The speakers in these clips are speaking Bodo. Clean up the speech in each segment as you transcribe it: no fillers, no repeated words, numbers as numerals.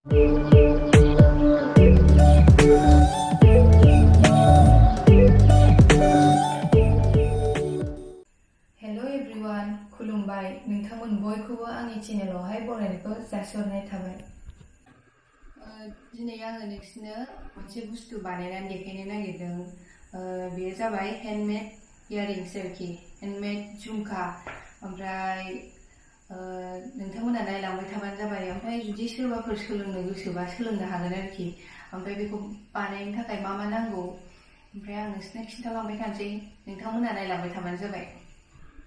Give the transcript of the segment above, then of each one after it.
हेल' एभ्रिवान खुलुमबाय नोंथांमोन बयखौबो आंनि चेनेलावहाय बरायनायखौ जासिहरनाय थाबाय। दिनै आङो नोंसिनो मोनसे बुस्थु बानायनानै देखायनो नागिरदों। बेयो जाबाय हेन्डमेड इयारिंस आरोखि, हेन्डमेड झुमका। ओमफ्राय नोंथांमोना नायलांबाय थाबानो जाबाय। ओमफ्राय जुदि सोरबाफोर सोलोंनो गोसोबा सोलोंनो हागोन आरोखि। ओमफ्राय बेखौ बानायनो थाखाय मा मा नांगौ ओमफ्राय आं नोंसिनो खिन्थालांबाय थानोसै, नोंथांमोना नायलांबाय थाबानो जाबाय।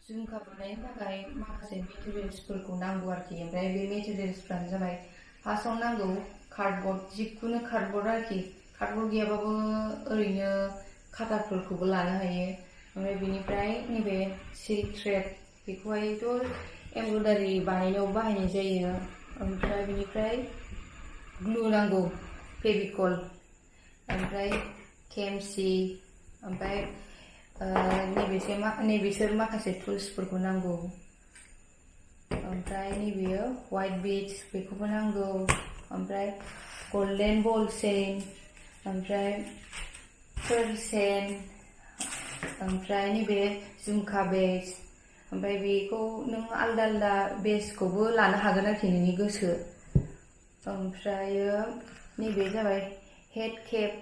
झुमका बानायनो थाखाय माखासे मेटेरियेल्सफोरखौ नांगौ आरोखि। ओमफ्राय बे मेटेरियेल्सफ्रानो जाबाय, फार्स्टआव नांगौ कार्डबर्ड, जिखुनु कार्डबर्ड आरोखि। कार्डबर्ड गैयाबाबो ओरैनो खाथाफोरखौबो लानो हायो। ओमफ्राय बेनिफ्राय नैबे सिल्क थ्रेड, बेखौहायथ' एमब्रयडारि बानायनायाव बाहायनाय जायो। ओमफ्राय बेनिफ्राय ग्लु नांगौ, फेविकल, ओमफ्राय खेमसि, ओमफ्राय नैबेसोर माखासे टुल्सफोरखौ नांगौ। ओमफ्राय नैबेयो व्हाइट बिड्स, बेखौबो नांगौ। ओमफ्राय गल्डेन बल चेन, ओमफ्राय पार्ल चेन, ओमफ्राय नैबे झुमका बेज। ओमफ्राय बेखौ नों आलदा आलदा बेजखौबो लानो हागोन आरोखि, नोंनि गोसो। ओमफ्रायो नैबे जाबाय हेड केप,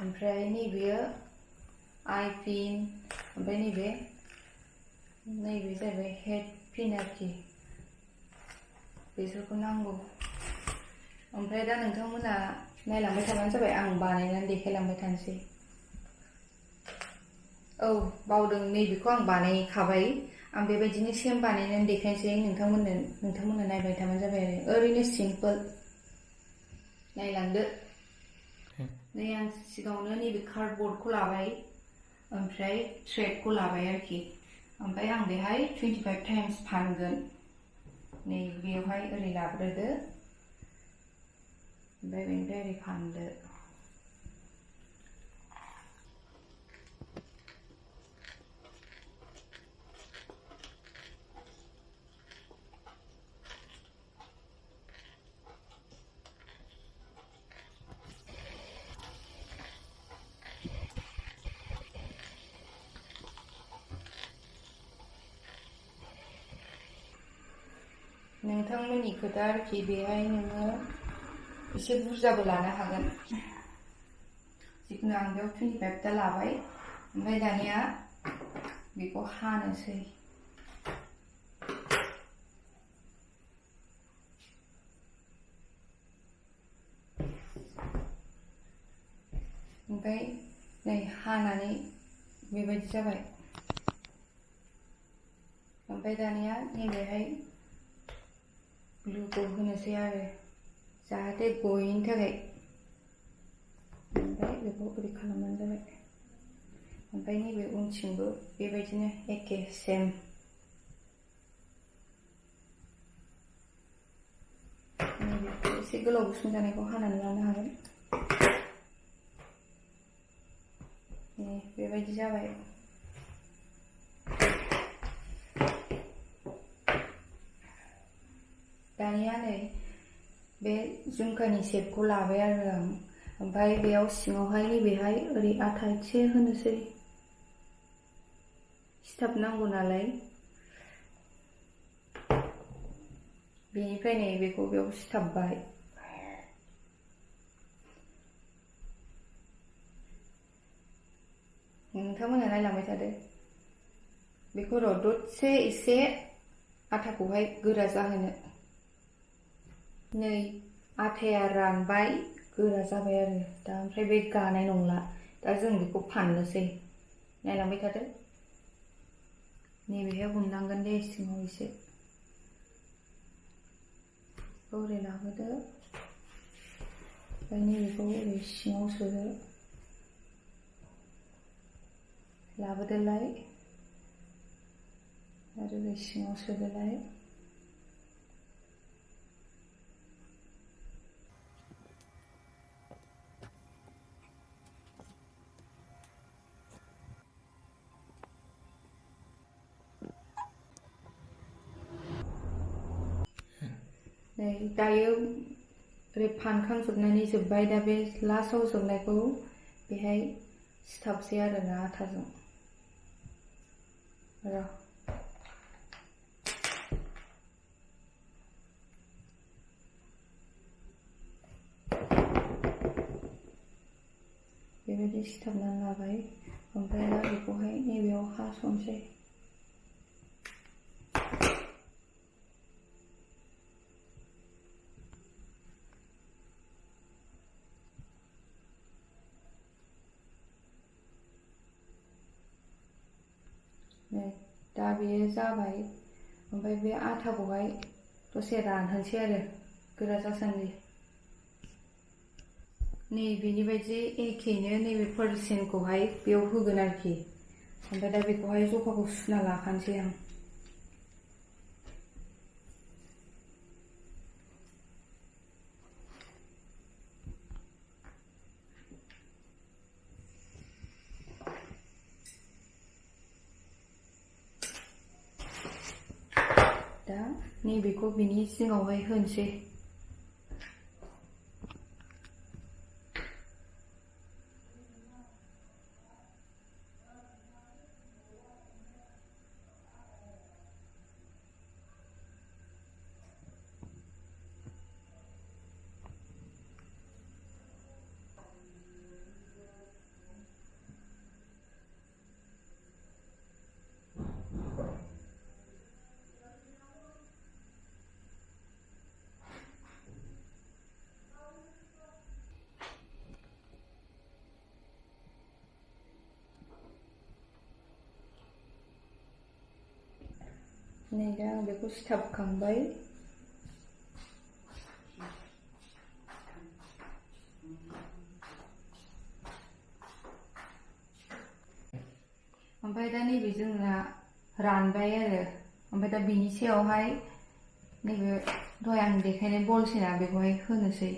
ओमफ्राय नैबेयो आइ पिन, ओमफ्राय नैबे जाहैबाय हेड पिन आरोखि, बेसोरखौ नांगौ। ओमफ्राय दा नोंथांमोना नायलांबाय थाबानो जाबाय, आं बानायनानै देखायलांबाय थानोसै। औ बावदों, नैबेखौ आं बानायखाबाय। आं बेबायदिनो सेम बानायनानै देखायनोसै नोंथांमोननो नायबाय थाबानो जाबाय आरो। ओरैनो सिम्पोल नायलांदो। नै आं सिगाङावनो नैबे कार्डबर्डखौ लाबाय, ओमफ्राय थ्रेडखौ लाबाय आरोखि। ओमफ्राय आं बेहाय 25 टाइम्स फानगोन। नै बेयावहाय ओरै लाबोदो, ओमफ्राय बेनिफ्राय ओरै फानदो। नोंथांमोननि खोथा आरोखि, बेहाय नोङो एसे बुरजाबो लानो हागोन। जिखुनु आं बेयाव 25टा लाबाय। ओमफ्राय दानिया बेखौ हानोसै। ओमफ्राय नै हानानै बेबायदि जाबाय। ओमफ्राय दानिया नैबेहाय ग्लुखौ होनोसै आरो, जाहाथे गयैनि थाखाय। ओमफ्राय बेखौ ओरै खालामबानो जाबाय। ओमफ्राय नैबे उनथिंबो बेबायदिनो एखे सेम। नैबेखौ एसे गोलाव गुसुं जानायखौ हानानै लानो हागोन। बेबायदि जाबाय। दानिया नै बे झुमकानि सेपखौ लाबाय आरो आं। ओमफ्राय बेयाव सिङावहाय नैबेहाय ओरै आथा एसे होनोसै, सिथाबनांगौ नालाय। बेनिफ्राय नै बेखौ बेयाव सिथाबबाय। नोंथांमोना नायलांबाय थादो। बेखौ र' दसे एसे आथाखौहाय गोरा जाहोनो। नै आथाया रानबाय, गोरा जाबाय आरो दा। ओमफ्राय बे गानाय नंला। दा जों बेखौ फाननोसै, नायलांबाय थादो। नैबेहाय हमनांगोन दे, सिङाव एसे ओरै लाबोदो, ओमफ्राय नैबेखौ ओरै सिङाव सोदो, लाबोदोलाय, आरो ओरै सिङाव सोदोलाय। नै दायो ओरै फानखांजोबनानै जोब्बाय दा बे लास्टआव जोबनायखौ बेहाय सिथाबसै आरोना आथाजों र' बेबायदि सिथाबनानै लाबाय ओमफ्राय दा बेखौहाय नैबेयाव हास'नोसै दा बेयो जाबाय ओमफ्राय बे आथाखौहाय दसे रानहोनोसै आरो गोरा जासान्दि नैबेनि बायदि एखेयैनो नैबे फोरसिनखौहाय बेयाव होगोन आरोखि ओमफ्राय दा बेखौहाय जखाखौ सुना लाखानोसै आं दा नैबेखौ बिनि जिङावहाय होनोसै नै दा आं बेखौ सिथाबखांबाय ओमफ्राय दा नैबे जोंना रानबाय आरो ओमफ्राय दा बिनि सायावहाय नैबे दहाय आं देखायनाय बलसिना बेखौहाय होनोसै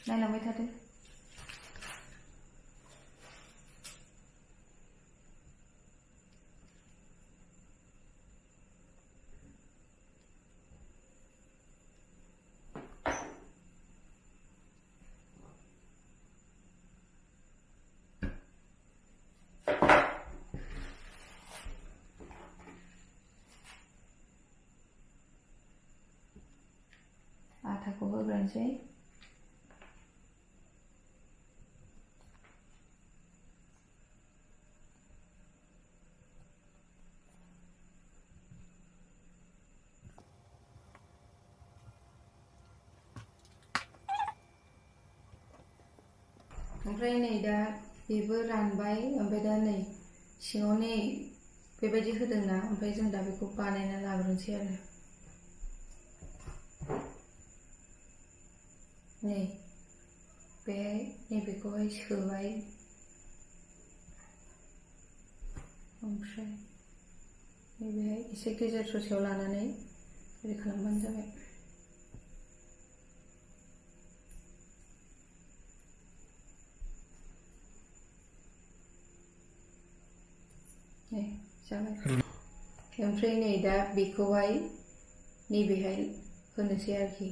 नायलांबाय थादो आथाखौ होग्रोनोसै ओमफ्राय नै दा बेबो रानबाय ओमफ्राय दा नै सिङाव नै बेबायदि होदोंना ओमफ्राय जों दा बेखौ बानायना लाग्रोनोसै आरो नै बेहाय नैबेखौहाय सोबाय ओमफ्राय नैबेहाय एसे गेजेर ससेयाव लानानै ओरै खालामबानो जाबाय नै जाबाय ओमफ्राय नै दा बेखौहाय नैबेहाय होनोसै आरोखि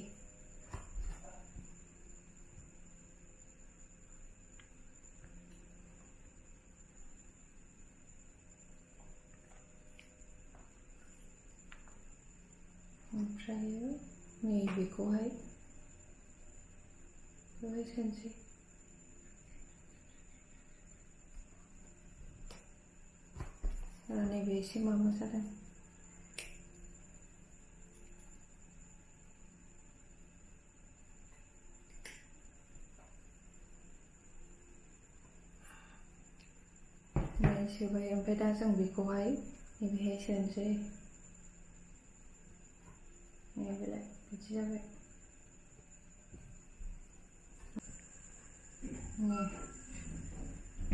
ओमफ्रायो नैबेखौहाय बेवहाय सोनोसै नैबे एसे माबा जादों सोबाय ओमफ्राय दा जों बेखौहाय नैबेहाय सोनोसै नैबेलाय बिदि जाबाय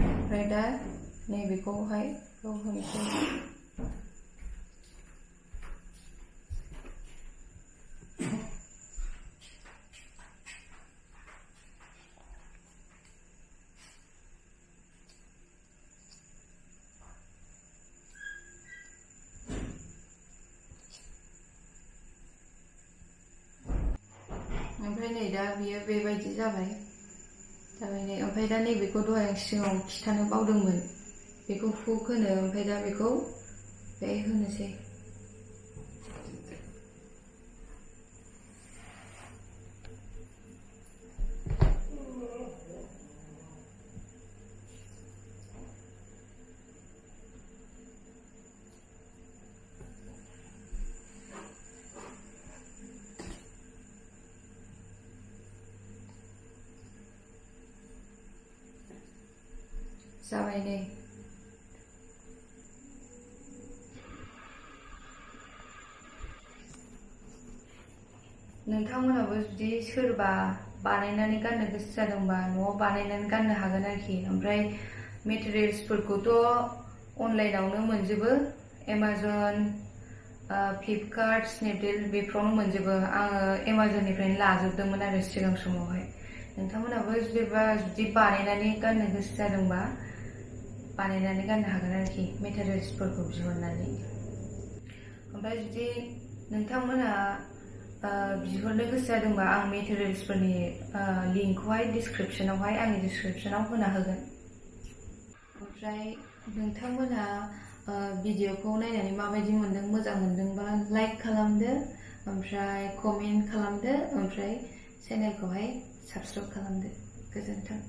ओमफ्राय दा नैबेखौहाय बेयाव होनोसै ओमफ्राय नै दा बियो बेबायदि जाबाय नै ओमफ्राय दा नैबेखौ दहाय आं सिगाङाव खिथानो बावदोंमोन बेखौ हुक होनो ओमफ्राय दा बेखौ बे होनोसै जाबाय नै नोंथांमोनाबो जुदि सोरबा बानायनानै गाननो गोसो जादोंबा न'आव बानायनानै गाननो हागोन आरोखि ओमफ्राय मेटेरियेल्सफोरखौथ' अनलाइनावनो मोनजोबो एमाजन फ्लिपकार्ट स्नेपडिल बेफोरावनो मोनजोबो आङो एमाजननिफ्रायनो लाजोबदोंमोन आरो सिगां समावहाय नोंथांमोनाबो जुदि बानायनानै गाननो गोसो जादोंबा बानायनानै गाननो हागोन आरोखि मेटेरियेल्सफोरखौ बिहरनानै ओमफ्राय जुदि नोंथांमोना बिहरनो गोसो जादोंबा आं मेटेरियेल्सफोरनि लिंकखौहाय आंनि डिसक्रिपसनाव होना होगोन ओमफ्राय नोंथांमोना भिडिअखौ नायनानै माबायदि मोनदों मोजां मोनदोंबा लाइक खालामदो ओमफ्राय कमेन्ट खालामदो ओमफ्राय चेनेलखौहाय साबस्क्राइब खालामदो गोजोन्थों